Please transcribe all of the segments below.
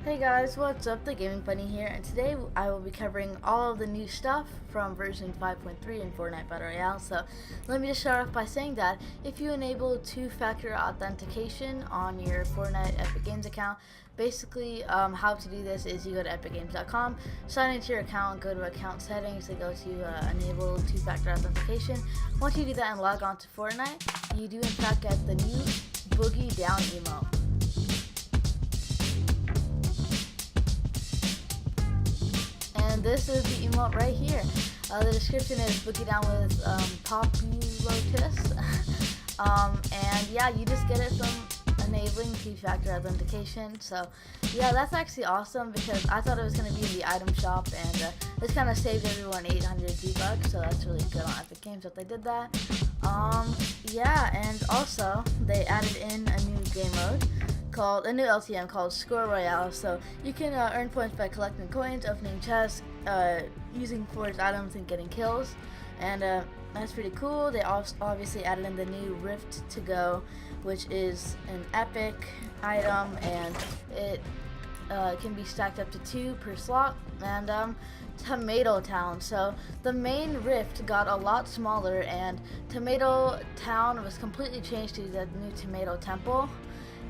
Hey guys, what's up? The Gaming Bunny here, and today I will be covering all of the new stuff from version 5.3 in Fortnite Battle Royale. So let me just start off by saying that if you enable two-factor authentication on your Fortnite Epic Games account, basically how to do this is you go to epicgames.com, sign into your account, go to account settings, and go to enable two-factor authentication. Once you do that and log on to Fortnite, you do in fact get the new Boogie Down emote. And this is the emote right here. The description is Boogie Down with Populotus. And yeah, you just get it from enabling two-factor authentication. So yeah, that's actually awesome because I thought it was going to be in the item shop, and this kind of saved everyone 800 V-Bucks, so that's really good on Epic Games that they did that. Yeah, and also they added in a new game mode called a new LTM called Score Royale. So you can earn points by collecting coins, opening chests, using forged items, and getting kills. And that's pretty cool. They also obviously added in the new Rift to Go, which is an epic item, and it can be stacked up to 2 per slot. And Tomato Town. So the main rift got a lot smaller, and Tomato Town was completely changed to the new Tomato Temple.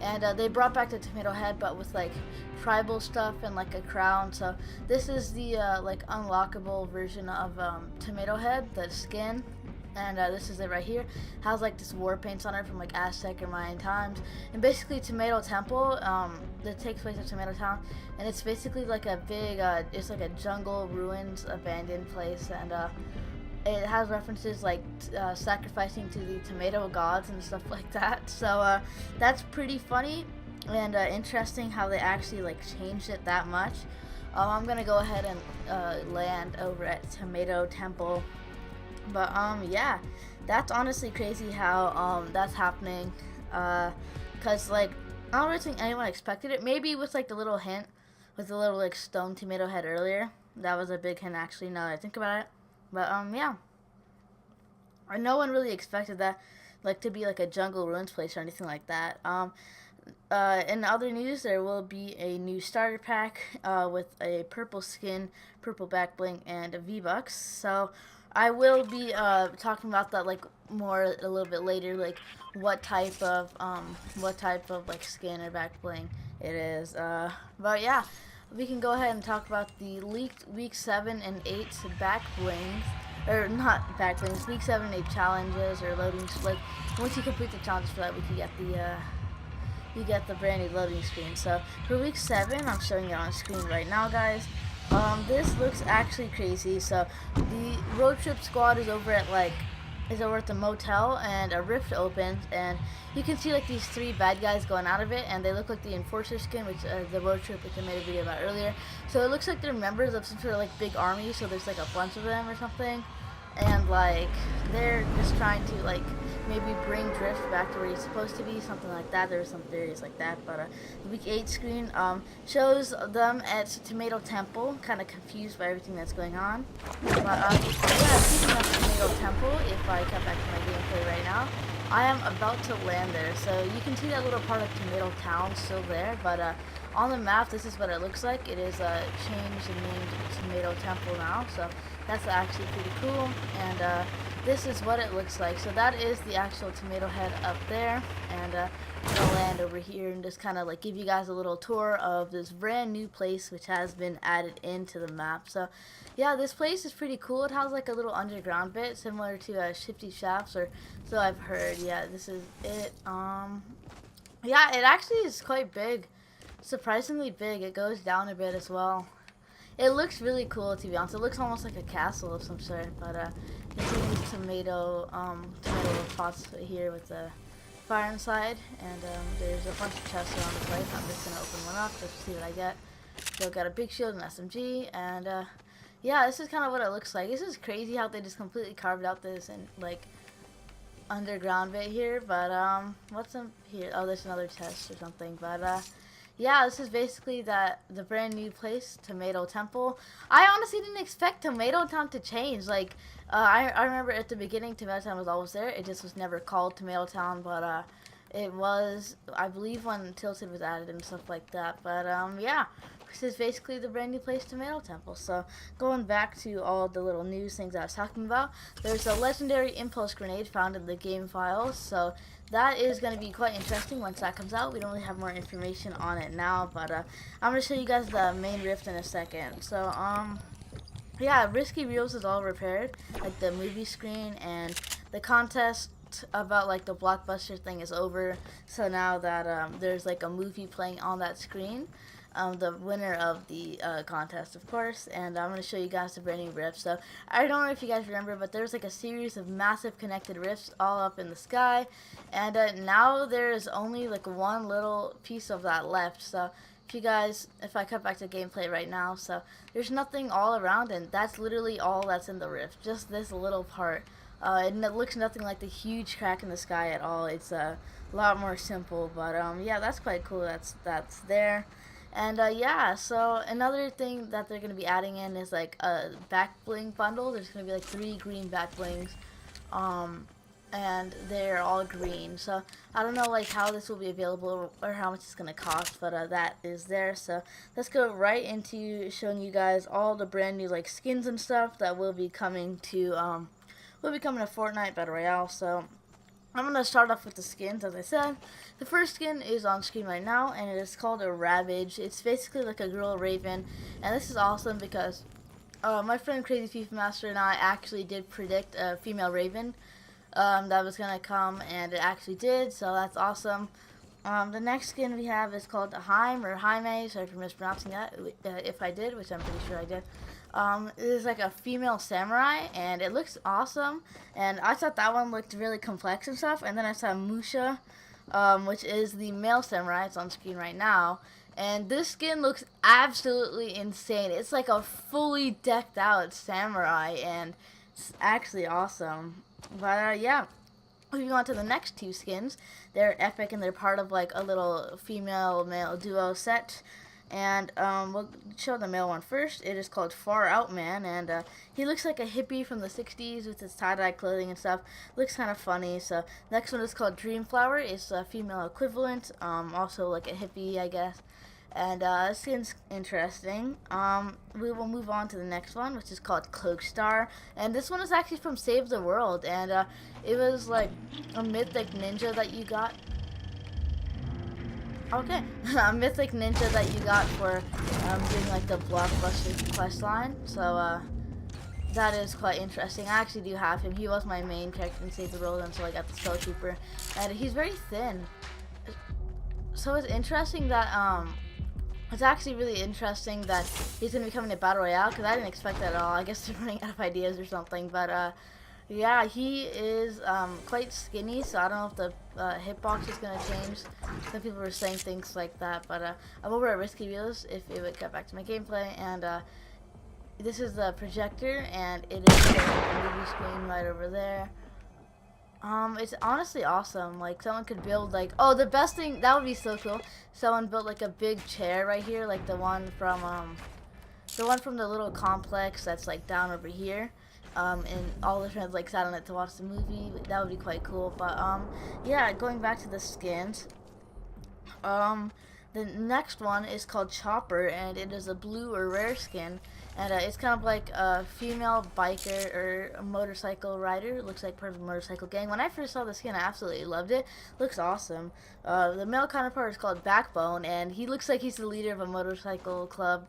And they brought back the tomato head, but with like tribal stuff and like a crown. So this is the like unlockable version of tomato head, the skin. And this is it right here. Has like this war paints on it from like Aztec or Mayan times. And basically Tomato Temple that takes place at Tomato Town, and it's basically like a big it's like a jungle ruins abandoned place, and it has references like sacrificing to the tomato gods and stuff like that. So that's pretty funny and interesting how they actually like changed it that much. I'm gonna go ahead and land over at Tomato Temple. But yeah, that's honestly crazy how that's happening. Cause like I don't really think anyone expected it. Maybe with like the little hint with the little like stone tomato head earlier. That was a big hint actually, now that I think about it. But yeah, no one really expected that, like, to be like a jungle ruins place or anything like that. In other news, there will be a new starter pack with a purple skin, purple back bling, and a V-Bucks. So I will be talking about that like more a little bit later, like what type of like skin or back bling it is. But yeah, we can go ahead and talk about the leaked week 7 and 8 back blings, or not back blings, week 7 and 8 challenges or loading. Like once you complete the challenge for that, we can get the you get the brand new loading screen. So for week 7, I'm showing it on screen right now, guys. This looks actually crazy. So the road trip squad is over at the motel, and a rift opens, and you can see like these 3 bad guys going out of it, and they look like the enforcer skin, which the road trip, which I made a video about earlier. So it looks like they're members of some sort of like big army. So there's like a bunch of them or something, and like they're just trying to like maybe bring drift back to where he's supposed to be, something like that. There were some theories like that. But the week 8 screen shows them at Tomato Temple, kind of confused by everything that's going on. But yeah, speaking of Tomato Temple, if I come back to my gameplay right now, I am about to land there. So you can see that little part of Tomato Town still there, but on the map, this is what it looks like. It is changed and named Tomato Temple now, so that's actually pretty cool. And this is what it looks like. So that is the actual tomato head up there, and I'm gonna land over here and just kind of like give you guys a little tour of this brand new place which has been added into the map. So yeah, this place is pretty cool. It has like a little underground bit similar to Shifty Shafts, or so I've heard. Yeah, this is it. Yeah, it actually is quite big, surprisingly big. It goes down a bit as well. It looks really cool, to be honest. It looks almost like a castle of some sort. But you see these tomato pots here with the fire inside, and there's a bunch of chests around the place. I'm just gonna open one up just to see what I get. So got a big shield and SMG, and yeah, this is kind of what it looks like. This is crazy how they just completely carved out this and like underground bit here. But what's in here? Oh, there's another chest or something. But yeah, this is basically the brand new place, Tomato Temple. I honestly didn't expect Tomato Town to change. Like, I remember at the beginning, Tomato Town was always there. It just was never called Tomato Town, but it was, I believe, when Tilted was added and stuff like that. But yeah, this is basically the brand new place to Tomato Temple. So going back to all the little news things I was talking about, there's a legendary impulse grenade found in the game files. So that is going to be quite interesting once that comes out. We don't really have more information on it now, but I'm going to show you guys the main rift in a second. So yeah, Risky Reels is all repaired, like the movie screen, and the contest about like the blockbuster thing is over. So now that there's like a movie playing on that screen, the winner of the contest, of course, and I'm going to show you guys the brand new rifts. So I don't know if you guys remember, but there's like a series of massive connected rifts all up in the sky, and now there's only like one little piece of that left. So if I cut back to gameplay right now, so there's nothing all around, and that's literally all that's in the rift, just this little part. And it looks nothing like the huge crack in the sky at all. It's a lot more simple, but yeah, that's quite cool. That's there. And yeah, so another thing that they're going to be adding in is like a back bling bundle. There's going to be like 3 green back blings, and they're all green. So I don't know like how this will be available or how much it's going to cost, but that is there. So let's go right into showing you guys all the brand new like skins and stuff that will be coming to Fortnite Battle Royale. So I'm going to start off with the skins, as I said. The first skin is on screen right now, and it is called a Ravage. It's basically like a girl raven, and this is awesome because my friend Crazy FIFA Master and I actually did predict a female raven that was going to come, and it actually did, so that's awesome. The next skin we have is called Haim, or Jaime, sorry for mispronouncing that, if I did, which I'm pretty sure I did. It is like a female samurai, and it looks awesome, and I thought that one looked really complex and stuff, and then I saw Musha, which is the male samurai. It's on screen right now, and this skin looks absolutely insane. It's like a fully decked out samurai, and it's actually awesome. But yeah, moving on to the next 2 skins, they're epic, and they're part of like a little female-male duo set. And we'll show the male one first. It is called Far Out Man, and he looks like a hippie from the 60s with his tie-dye clothing and stuff. Looks kind of funny. So next one is called Dream Flower. It's a female equivalent, also like a hippie, I guess. And this skin's interesting. We will move on to the next one, which is called Cloak Star, and this one is actually from Save the World, and it was like a mythic ninja that you got. Okay, a mythic ninja that you got for doing like the blockbuster quest line. So that is quite interesting. I actually do have him. He was my main character in Save the World until I got the Spell Trooper, and he's very thin. So it's interesting that it's actually really interesting that he's gonna be coming to Battle Royale, because I didn't expect that at all. I guess they're running out of ideas or something, but yeah, he is quite skinny, so I don't know if the hitbox is going to change. Some people were saying things like that, but I'm over at Risky Reels, if it would cut back to my gameplay, and this is the projector, and it is the movie screen right over there. It's honestly awesome. Like, someone could build, like, oh, the best thing, that would be so cool. Someone built, like, a big chair right here, like the one from the little complex that's, like, down over here. And all the friends like sat on it to watch the movie. That would be quite cool. But yeah, going back to the skins, the next one is called Chopper, and it is a blue or rare skin, and it's kind of like a female biker or a motorcycle rider. It looks like part of a motorcycle gang. When I first saw the skin, I absolutely loved it. Looks awesome. The male counterpart is called Backbone, and he looks like he's the leader of a motorcycle club.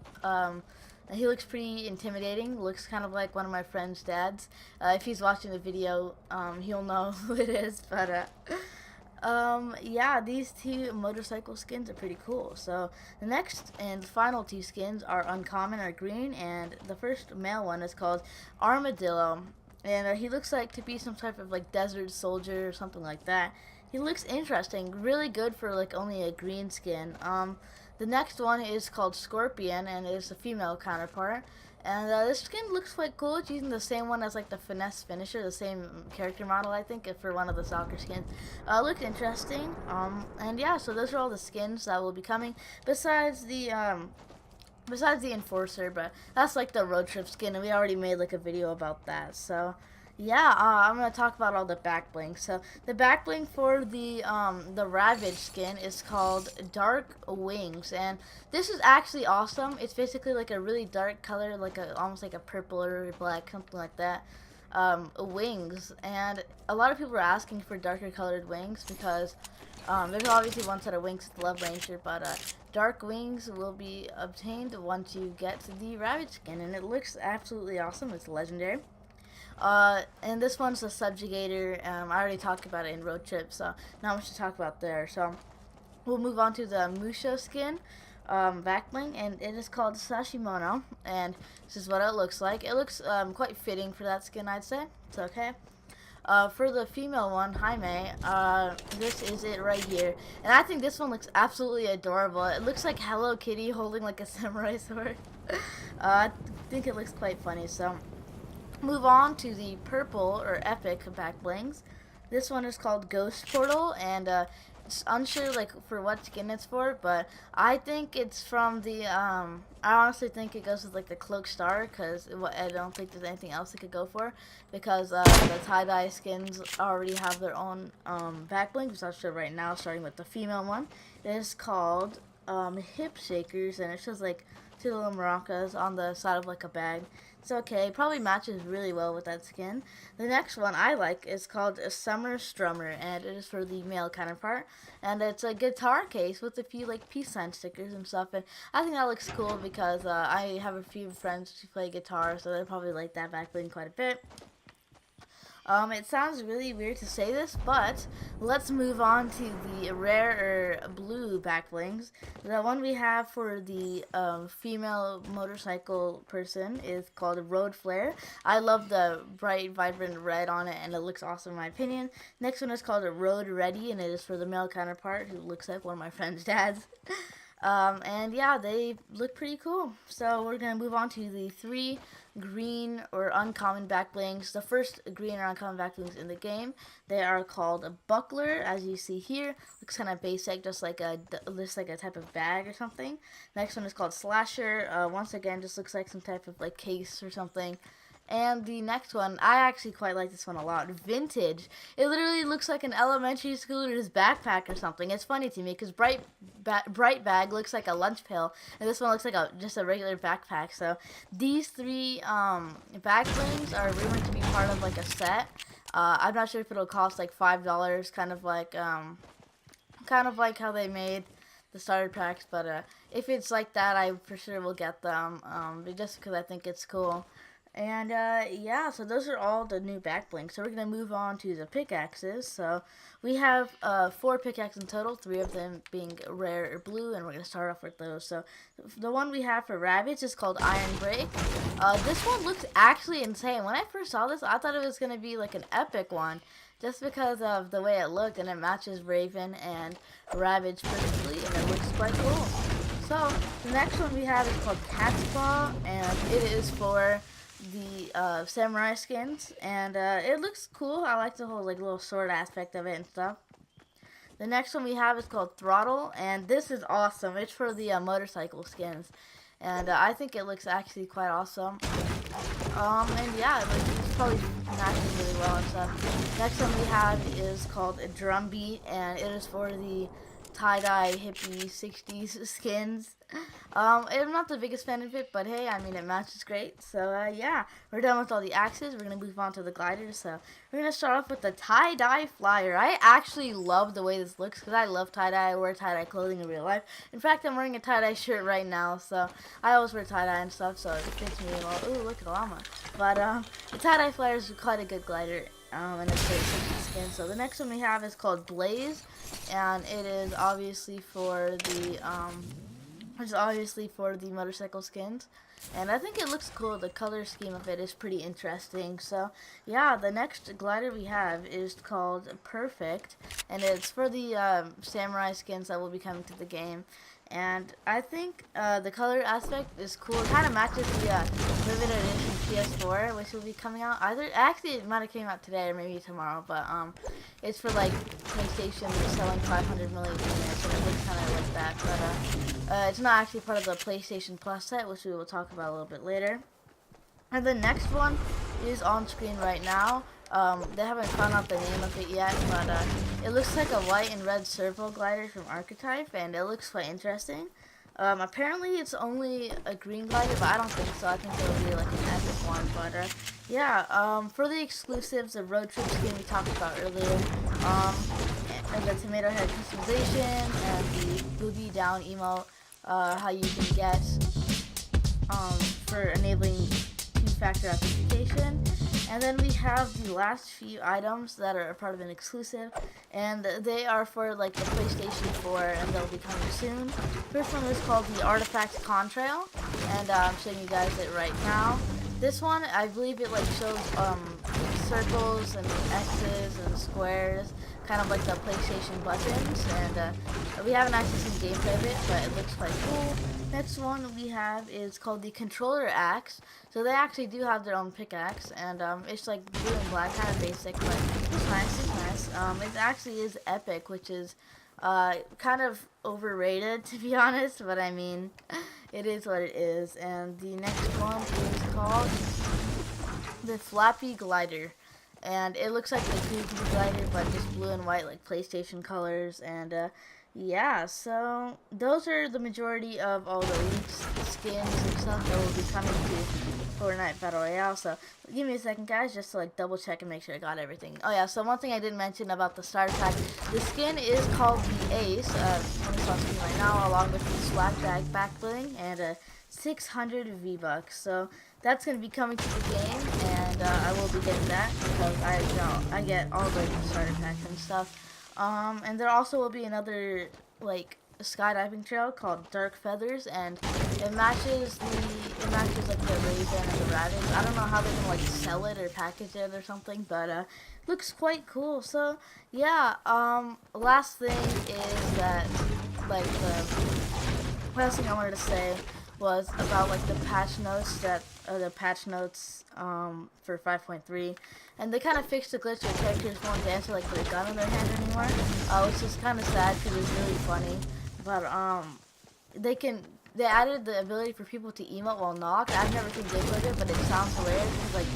He looks pretty intimidating. Looks kind of like one of my friend's dads. If he's watching the video, he'll know who it is. But yeah, these 2 motorcycle skins are pretty cool. So the next and final 2 skins are uncommon or green, and the first male one is called Armadillo, and he looks like to be some type of like desert soldier or something like that. He looks interesting, really good for like only a green skin. The next one is called Scorpion, and it is a female counterpart. And this skin looks quite cool. It's using the same one as like the Finesse Finisher, the same character model, I think, for one of the soccer skins. Looks interesting. And yeah, so those are all the skins that will be coming. Besides the Enforcer, but that's like the road trip skin, and we already made like a video about that. So Yeah, I'm gonna talk about all the back bling. So the back bling for the Ravage skin is called Dark Wings, and this is actually awesome. It's basically like a really dark color, like a almost like a purple or black, something like that. Wings, and a lot of people are asking for darker colored wings because there's obviously one set of wings with the Love Ranger, but dark wings will be obtained once you get the Ravage skin, and it looks absolutely awesome. It's legendary. And this one's a subjugator. I already talked about it in Road Trip, so not much to talk about there. So we'll move on to the Musha skin, back bling, and it is called Sashimono, and this is what it looks like. It looks quite fitting for that skin, I'd say. It's okay. For the female one, Jaime, this is it right here. And I think this one looks absolutely adorable. It looks like Hello Kitty holding like a samurai sword. I think it looks quite funny, so move on to the purple or epic back blings. This one is called Ghost Portal, and it's unsure like for what skin it's for, but I think it's from the I honestly think it goes with like the Cloak Star, because I don't think there's anything else it could go for, because the tie-dye skins already have their own back bling, which I'll show right now, starting with the female one. It is called Hip Shakers, and it shows like two little maracas on the side of like a bag. It's okay. Probably matches really well with that skin. The next one I like is called a Summer Strummer, and it is for the male counterpart. And it's a guitar case with a few like peace sign stickers and stuff. And I think that looks cool because I have a few friends who play guitar, so they probably like that back bling quite a bit. It sounds really weird to say this, but let's move on to the rarer blue back blings. The one we have for the female motorcycle person is called Road Flare. I love the bright, vibrant red on it, and it looks awesome in my opinion. Next one is called a Road Ready, and it is for the male counterpart who looks like one of my friend's dads. And yeah, they look pretty cool. So we're going to move on to the three green or uncommon back blings. The first green or uncommon back blings in the game. They are called a buckler, as you see here. Looks kind of basic, just like a type of bag or something. Next one is called slasher. Once again, just looks like some type of like case or something. And the next one, I actually quite like this one a lot. Vintage. It literally looks like an elementary schooler's backpack or something. It's funny to me because bright bag looks like a lunch pail, and this one looks like just a regular backpack. So these three back blings are rumored to be part of like a set. I'm not sure if it'll cost like $5, kind of like how they made the starter packs. But if it's like that, I for sure will get them. Just because I think it's cool. And yeah, so those are all the new back blings. So we're going to move on to the pickaxes. So we have 4 pickaxes in total, 3 of them being rare or blue, and we're going to start off with those. So the one we have for Ravage is called Iron Break. This one looks actually insane. When I first saw this, I thought it was going to be like an epic one, just because of the way it looked, and it matches Raven and Ravage perfectly, and it looks quite cool. So the next one we have is called Cat's Paw, and it is for the samurai skins, and it looks cool. I like the whole like little sword aspect of it and stuff. The next one we have is called Throttle, and this is awesome. It's for the motorcycle skins, and I think it looks actually quite awesome. And yeah, it's probably matching really well and stuff. Next one we have is called a Drumbeat, and it is for the tie-dye hippie 60s skins. I'm not the biggest fan of it, but hey, I mean, it matches great. So yeah, we're done with all the axes. We're going to move on to the gliders. So we're going to start off with the tie-dye flyer. I actually love the way this looks because I love tie-dye. I wear tie-dye clothing in real life. In fact, I'm wearing a tie-dye shirt right now, so I always wear tie-dye and stuff, so it fits me well. Ooh, look at the llama. But the tie-dye flyer is quite a good glider. And it's a 60 skin. So the next one we have is called Blaze, and it is obviously for the motorcycle skins, and I think it looks cool. The color scheme of it is pretty interesting. So yeah, the next glider we have is called Perfect, and it's for the samurai skins that will be coming to the game. And I think the color aspect is cool. It kind of matches the limited edition PS4, which will be coming out actually it might have came out today or maybe tomorrow, but it's for like PlayStation selling 500 million units, and it looks kind of like that. But it's not actually part of the PlayStation Plus set, which we will talk about a little bit later. And the next one is on screen right now. They haven't found out the name of it yet, but it looks like a white and red servo glider from Archetype, and it looks quite interesting. Apparently it's only a green glider, but I don't think so. I think it'll be like an epic one. But yeah, for the exclusives, the road trip skin we talked about earlier, and the tomato head customization, and the boogie down emote, how you can get for enabling two-factor authentication. And then we have the last few items that are a part of an exclusive, and they are for like the PlayStation 4, and they'll be coming soon. First one is called the Artifact Contrail, and I'm showing you guys it right now. This one, I believe it like shows circles and X's and squares, kind of like the PlayStation buttons, and we haven't actually seen gameplay of it, but it looks quite cool. Next one we have is called the Controller Axe. So they actually do have their own pickaxe, and it's like blue and black, kind of basic, but it's nice, it's nice. It actually is epic, which is kind of overrated, to be honest, but I mean, it is what it is. And the next one is called the Flappy Glider, and it looks like the Goofy Glider, but just blue and white, like PlayStation colors. And yeah, so those are the majority of all the leaks, skins, and stuff that will be coming to Fortnite Battle Royale. So give me a second, guys, just to like double check and make sure I got everything. Oh yeah, so one thing I didn't mention about the starter pack, the skin is called the Ace, on the screen right now, along with the swag bag back bling and 600 V-Bucks. So that's going to be coming to the game, and I will be getting that because I get all the starter packs and stuff. And there also will be another like skydiving trail called Dark Feathers, and it matches like the Raven and the Radish. I don't know how they're gonna like sell it or package it or something, but looks quite cool. So yeah, last thing is that like the last thing I wanted to say was about like the patch notes for 5.3, and they kind of fixed the glitch where characters won't dance with like their gun in their hand anymore, which is kind of sad because it's really funny. But they added the ability for people to emote while knocked. I've never seen gameplay with it, but it sounds hilarious because like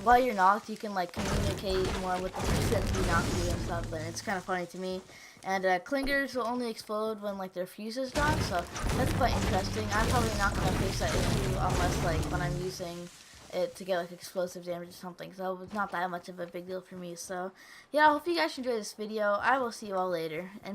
while you're knocked, you can like communicate more with the person who knocked you and stuff, and it's kind of funny to me. And clingers will only explode when like their fuse is done, so that's quite interesting. I'm probably not gonna face that issue unless like when I'm using it to get like explosive damage or something, so it's not that much of a big deal for me. So yeah, I hope you guys enjoyed this video. I will see you all later. And